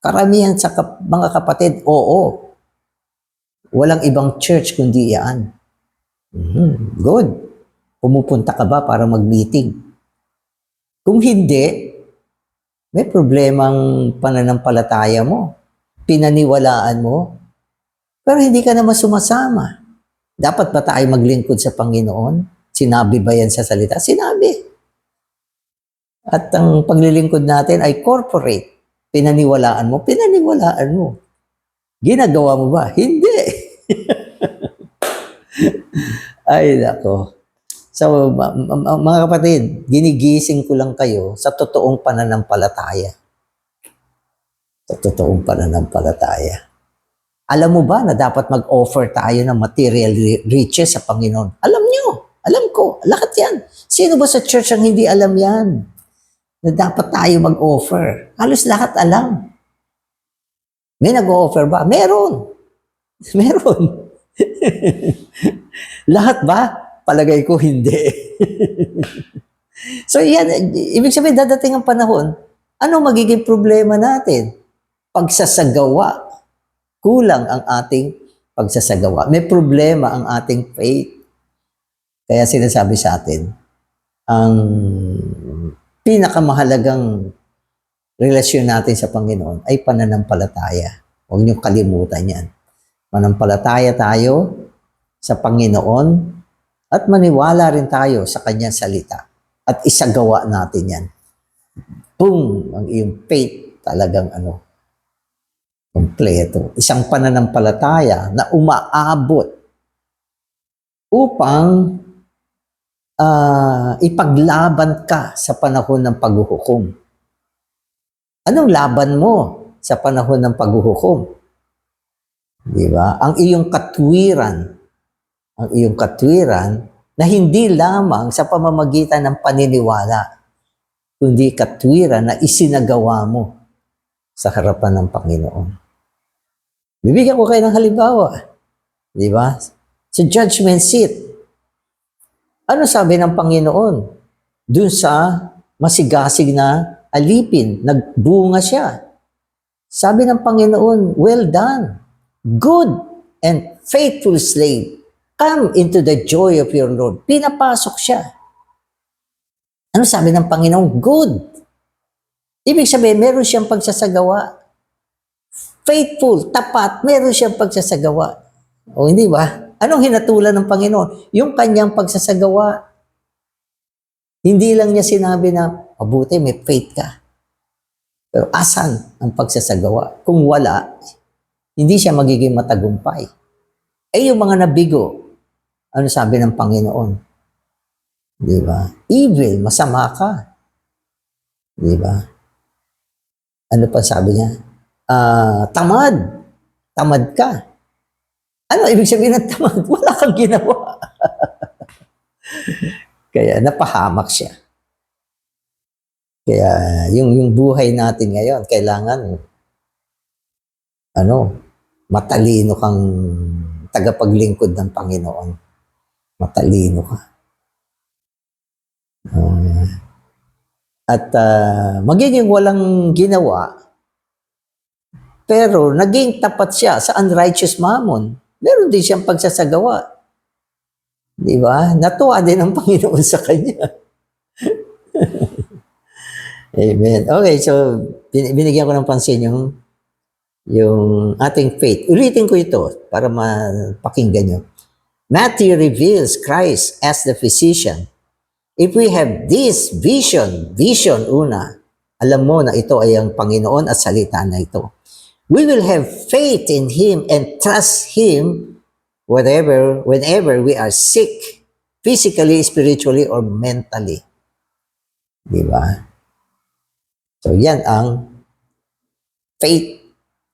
Karamihan sa mga kapatid, oo. Walang ibang church kundi yan. Good. Pumupunta ka ba para mag-meeting? Kung hindi, may problemang pananampalataya mo. Pinaniwalaan mo, pero hindi ka naman sumasama. Dapat ba tayo maglingkod sa Panginoon? Sinabi ba yan sa salita? Sinabi. At ang paglilingkod natin ay corporate. Pinaniwalaan mo? Pinaniwalaan mo. Ginagawa mo ba? Hindi. Ay, nako. So, mga kapatid, ginigising ko lang kayo sa totoong pananampalataya. Sa totoong pananampalataya. Alam mo ba na dapat mag-offer tayo ng material riches sa Panginoon? Alam nyo. Alam ko. Lahat yan. Sino ba sa church ang hindi alam yan? Na dapat tayo mag-offer. Halos lahat alam. May nag-o-offer ba? Meron. Meron. Lahat ba? Palagay ko hindi. So yan, ibig sabihin dadating ang panahon, ano magiging problema natin? Pagsasagawa. Kulang ang ating pagsasagawa. May problema ang ating faith. Kaya sinasabi sa atin, ang pinakamahalagang relasyon natin sa Panginoon ay pananampalataya. Huwag niyong kalimutan yan. Manampalataya tayo sa Panginoon at maniwala rin tayo sa Kanyang salita. At isagawa natin yan. Boom! Ang iyong faith talagang kompleto. Isang pananampalataya na umaabot upang ipaglaban ka sa panahon ng paghuhukom. Anong laban mo sa panahon ng paghuhukom? Di ba? Ang iyong katwiran na hindi lamang sa pamamagitan ng paniniwala, kundi katwiran na isinagawa mo sa harapan ng Panginoon. Bibigyan ko kayo ng halimbawa. Di ba? Sa judgment seat, ano sabi ng Panginoon? Doon sa masigasig na alipin, nagbunga siya. Sabi ng Panginoon, well done, good and faithful slave. Come into the joy of your Lord. Pinapasok siya. Ano sabi ng Panginoon? Good. Ibig sabihin, meron siyang pagsasagawa. Faithful, tapat, meron siyang pagsasagawa. O hindi ba? Anong hinatulan ng Panginoon? Yung kanyang pagsasagawa. Hindi lang niya sinabi na, mabuti, may faith ka. Pero asan ang pagsasagawa? Kung wala, hindi siya magiging matagumpay. Eh yung mga nabigo, ano sabi ng Panginoon? Di ba? Evil, masama ka. Di ba? Ano pa sabi niya? Tamad. Tamad ka. Ano ibig sabihin ng tamad? Wala kang ginawa. Kaya napahamak siya. Kaya yung buhay natin ngayon, kailangan matalino kang tagapaglingkod ng Panginoon. Matalino ka. Magiging walang ginawa, pero naging tapat siya sa unrighteous mammon. Meron din siyang pagsasagawa. Di ba? Natuwa din ang Panginoon sa kanya. Amen. Okay, so binigyan ko ng pansin yung ating faith. Ulitin ko ito para mapakinggan nyo. Matthew reveals Christ as the physician. If we have this vision una, alam mo na ito ay ang Panginoon at salita na ito. We will have faith in Him and trust Him whenever we are sick, physically, spiritually, or mentally. Di ba? So yan ang faith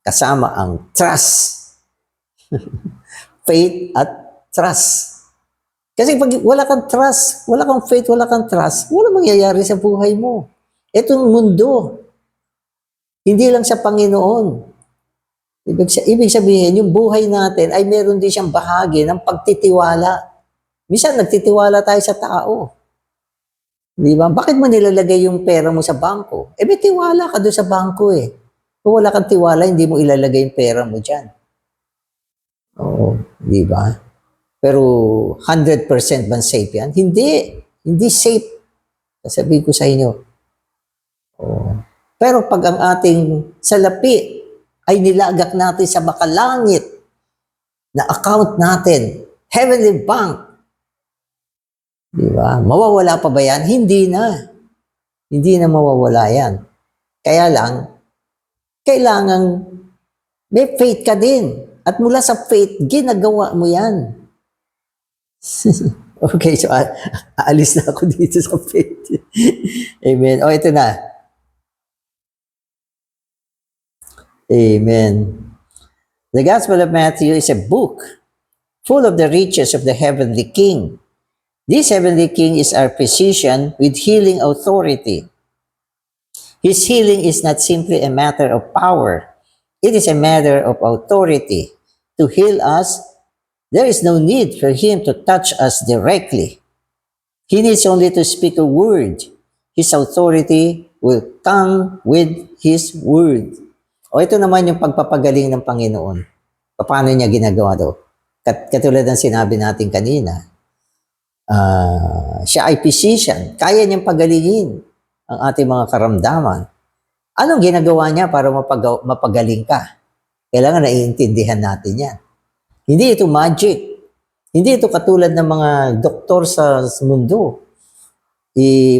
kasama ang trust. Faith at trust. Kasi pag wala kang trust, wala kang faith, wala kang trust, wala mangyayari sa buhay mo. Itong mundo, hindi lang sa Panginoon. Ibig sabihin, yung buhay natin ay meron din siyang bahagi ng pagtitiwala. Minsan nagtitiwala tayo sa tao. Di ba? Bakit mo nilalagay yung pera mo sa bangko? May tiwala ka doon sa bangko eh. Kung wala kang tiwala, hindi mo ilalagay yung pera mo dyan. Oo, di ba? Pero 100% ba safe yan? Hindi. Hindi safe. Sasabihin ko sa inyo. Oo. Pero pag ang ating salapi ay nilagak natin sa makalangit na account natin, heavenly bank, di ba? Mawawala pa ba yan? Hindi na. Hindi na mawawala yan. Kaya lang, kailangan may faith ka din. At mula sa faith, ginagawa mo yan. Okay, so aalis na ako dito sa faith. Amen. O, ito na. Amen. The Gospel of Matthew is a book full of the riches of the heavenly King. This heavenly King is our physician with healing authority. His healing is not simply a matter of power. it is a matter of authority. To heal us, there is no need for him to touch us directly. He needs only to speak a word. His authority will come with His word. O ito naman yung pagpapagaling ng Panginoon. Paano niya ginagawa to? Katulad ng sinabi natin kanina, siya ay physician. Kaya niyang pagalingin ang ating mga karamdaman. Anong ginagawa niya para mapagaling ka? Kailangan naiintindihan natin yan. Hindi ito magic. Hindi ito katulad ng mga doktor sa mundo.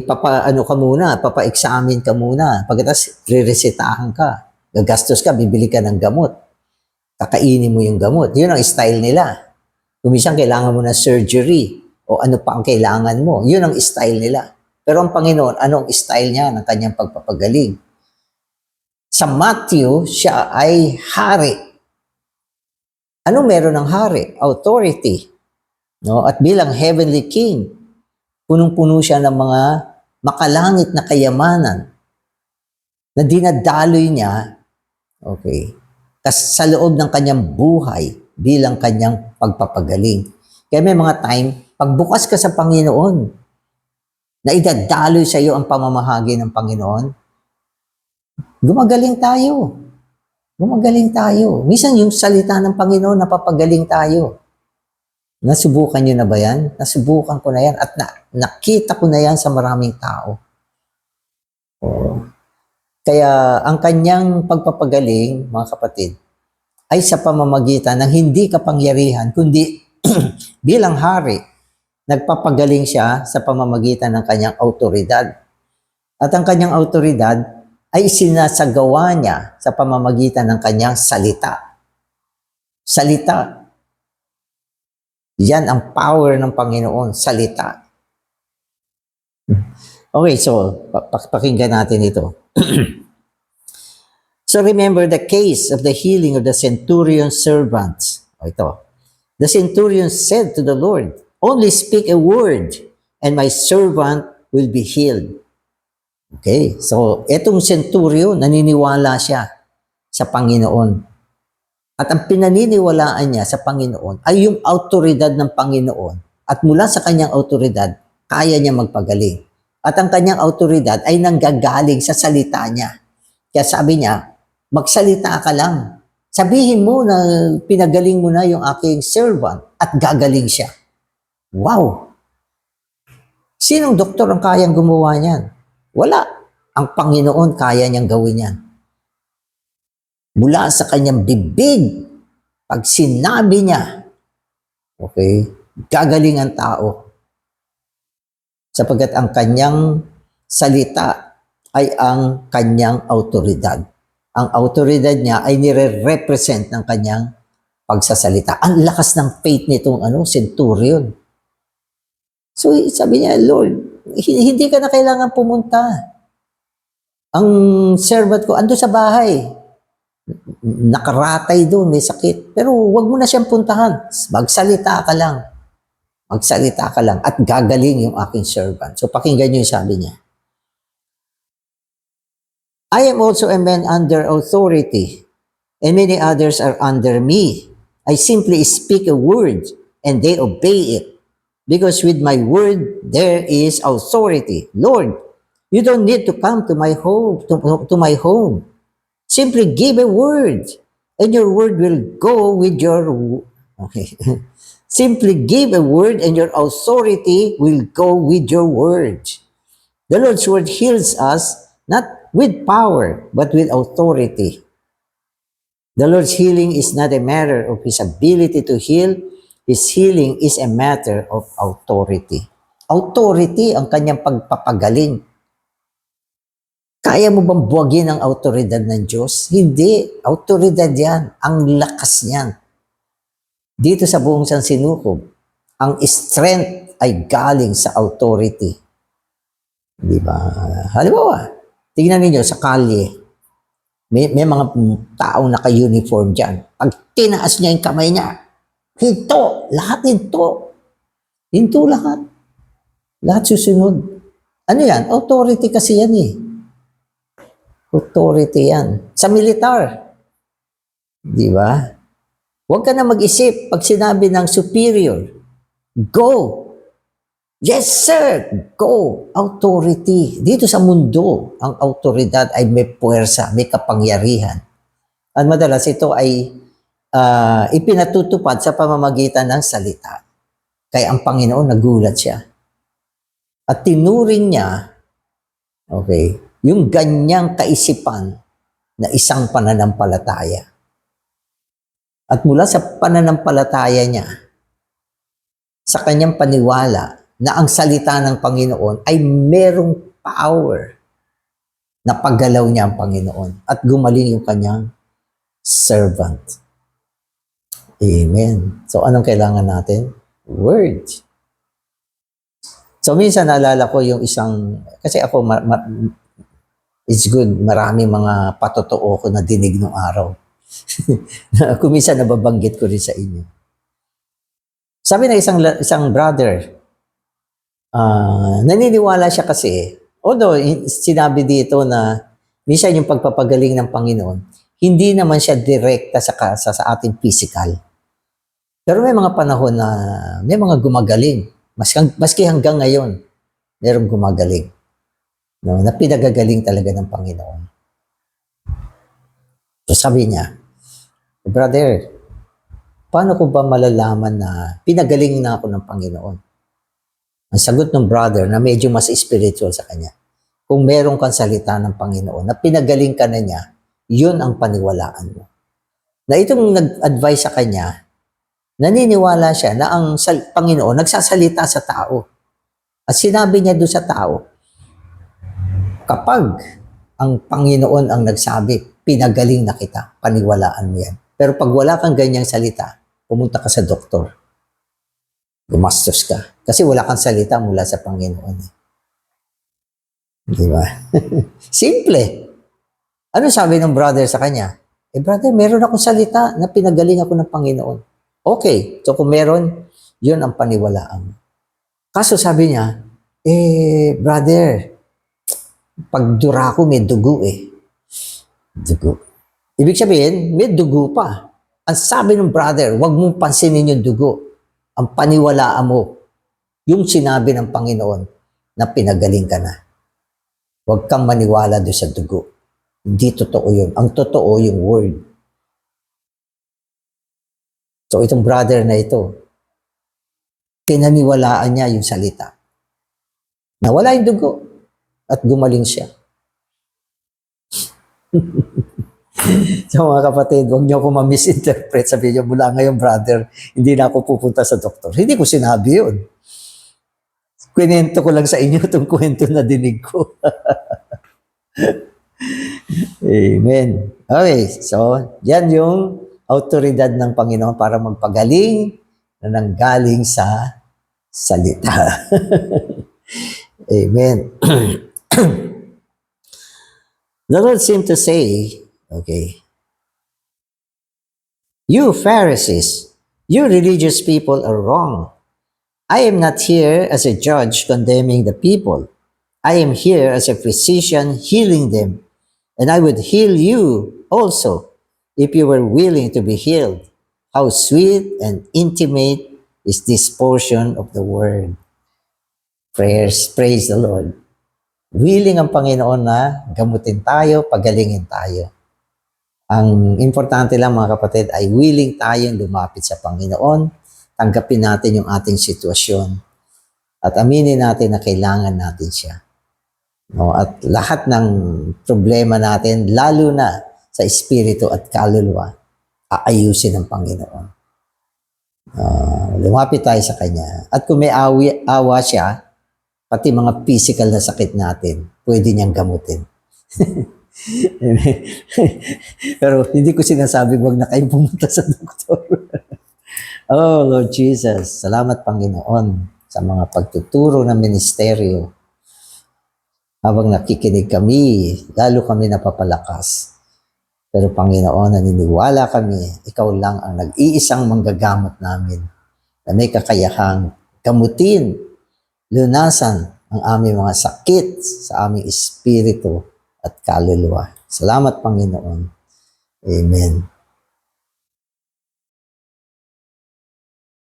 Papa-examine ka muna. Pagkatapos, re-resetahan ka. Gagastos ka, bibili ka ng gamot. Kakainin mo yung gamot. Yun ang style nila. Kung minsan kailangan mo na surgery o ano pa ang kailangan mo. Yun ang style nila. Pero ang Panginoon, anong style niya ng kanyang pagpapagaling? Sa Matthew, siya ay hari. Ano meron ng hari? Authority. No? At bilang heavenly king, punong-puno siya ng mga makalangit na kayamanan na dinadaloy niya, okay, sa loob ng kanyang buhay bilang kanyang pagpapagaling. Kaya may mga time, pagbukas ka sa Panginoon, na idadaloy sa iyo ang pamamahagi ng Panginoon, gumagaling tayo. Gumagaling tayo. Minsan yung salita ng Panginoon, napapagaling tayo. Nasubukan nyo na ba yan? Nasubukan ko na yan at nakita ko na yan sa maraming tao. Kaya ang kanyang pagpapagaling, mga kapatid, ay sa pamamagitan ng hindi kapangyarihan, kundi bilang hari, nagpapagaling siya sa pamamagitan ng kanyang autoridad. At ang kanyang autoridad ay sinasagawa niya sa pamamagitan ng kanyang salita. Salita. Yan ang power ng Panginoon, salita. Okay, so pakinggan natin ito. So remember the case of the healing of the centurion's servants. Ito. The centurion said to the Lord, "Only speak a word, and my servant will be healed." Okay, so etong centurion, naniniwala siya sa Panginoon. At ang pinaniniwalaan niya sa Panginoon ay yung autoridad ng Panginoon. At mula sa kanyang autoridad, kaya niya magpagaling. At ang kanyang autoridad ay nanggagaling sa salita niya. Kaya sabi niya, magsalita ka lang. Sabihin mo na pinagaling mo na yung aking servant at gagaling siya. Wow! Sinong doktor ang kayang gumawa niyan? Wala. Ang Panginoon kaya niyang gawin yan. Mula sa kanyang bibig, pag sinabi niya, okay, gagaling ang tao. Sapagkat ang kanyang salita ay ang kanyang autoridad. Ang autoridad niya ay nire-represent ng kanyang pagsasalita. Ang lakas ng faith nitong centurion. So sabi niya, Lord, hindi ka na kailangan pumunta. Ang servant ko, ando sa bahay. Nakaratay doon, may sakit. Pero wag mo na siyang puntahan. Magsalita ka lang. Magsalita ka lang at gagaling yung aking servant. So pakinggan niyo yung sabi niya. I am also a man under authority, and many others are under me. I simply speak a word, and they obey it. Because with my word, there is authority. Lord, you don't need to come to my home, to my home. Simply give a word, and your word will go with your... Okay. Simply give a word, and your authority will go with your word. The Lord's word heals us, not with power, but with authority. The Lord's healing is not a matter of His ability to heal. His healing is a matter of authority. Authority ang kanyang pagpapagaling. Kaya mo bang buwagin ang autoridad ng Diyos? Hindi. Autoridad yan. Ang lakas niyan. Dito sa buong San Sinukob, ang strength ay galing sa authority. Di ba? Halimbawa, tingnan ninyo sa kalye, may mga taong naka-uniform dyan. Pag tinaas niya yung kamay niya, hinto, lahat hinto. Hinto lahat. Lahat susunod. Ano yan? Authority kasi yan eh. Authority yan. Sa militar, Di ba? Huwag ka na mag-isip pag sinabi ng superior. Go! Yes, sir! Go! Authority. Dito sa mundo, ang autoridad ay may puwersa, may kapangyarihan. At madalas ito ay ipinatutupad sa pamamagitan ng salita. Kaya ang Panginoon nagulat siya. At tinuring niya, okay, yung ganyang kaisipan na isang pananampalataya. At mula sa pananampalataya niya, sa kanyang paniwala na ang salita ng Panginoon ay merong power na paggalaw niya ang Panginoon at gumaling yung kanyang servant. Amen. So anong kailangan natin? Word. So minsan naalala ko yung isang, kasi ako, it's good, marami mga patotoo ko na dinig nung araw. Kung minsan nababanggit ko rin sa inyo. Sabi ng isang brother, naniniwala siya kasi, although sinabi dito na minsan yung pagpapagaling ng Panginoon, hindi naman siya direkta sa ating physical. Pero may mga panahon na may mga gumagaling. Maski hanggang ngayon, mayroong gumagaling. No, na pinagagaling talaga ng Panginoon. So sabi niya, brother, paano ko ba malalaman na pinagaling na ako ng Panginoon? Ang sagot ng brother na medyo mas spiritual sa kanya, kung meron kang salita ng Panginoon na pinagaling ka na niya, yun ang paniwalaan mo. Na itong nag-advise sa kanya, naniniwala siya na ang Panginoon nagsasalita sa tao. At sinabi niya doon sa tao, kapag ang Panginoon ang nagsabi, pinagaling na kita, paniwalaan mo yan. Pero pag wala kang ganyang salita, pumunta ka sa doktor. Gumastos ka. Kasi wala kang salita mula sa Panginoon. Di ba? Simple. Ano sabi ng brother sa kanya? Brother, meron akong salita na pinagaling ako ng Panginoon. Okay. So kung meron, yun ang paniwalaan. Kaso sabi niya, brother, pag durako may dugo Dugo. Ibig sabihin, may dugo pa. Ang sabi ng brother, huwag mong pansinin yung dugo. Ang paniwalaan mo, yung sinabi ng Panginoon na pinagaling ka na. Huwag kang maniwala doon sa dugo. Hindi totoo yun. Ang totoo yung word. So itong brother na ito, pinaniwalaan niya yung salita. Nawala yung dugo at gumaling siya. So mga kapatid, huwag niyo ako ma-misinterpret. Sabi niyo, mula ngayon brother, hindi na ako pupunta sa doktor. Hindi ko sinabi yun. Kwento ko lang sa inyo itong kwento na dinig ko. Amen. Okay, so yan yung autoridad ng Panginoon para magpagaling na nanggaling sa salita. Amen. The Lord seemed to say, okay, you Pharisees, you religious people are wrong. I am not here as a judge condemning the people. I am here as a physician healing them. And I would heal you also if you were willing to be healed. How sweet and intimate is this portion of the word. Praise the Lord. Willing ang Panginoon na gamutin tayo, pagalingin tayo. Ang importante lang mga kapatid ay willing tayong lumapit sa Panginoon, tanggapin natin yung ating sitwasyon, at aminin natin na kailangan natin siya. No, at lahat ng problema natin, lalo na sa espiritu at kaluluwa, aayusin ng Panginoon. Lumapit tayo sa Kanya. At kung may awa siya, pati mga physical na sakit natin, pwede niyang gamutin. Pero hindi ko sinasabing wag na kayong pumunta sa doktor. Oh, Lord Jesus, salamat Panginoon sa mga pagtuturo ng ministeryo. Habang nakikinig kami, lalo kami napapalakas. Pero Panginoon, naniniwala kami, Ikaw lang ang nag-iisang manggagamot namin na may kakayahang gamutin, lunasan ang aming mga sakit sa aming espiritu at kaluluwa. Salamat, Panginoon. Amen.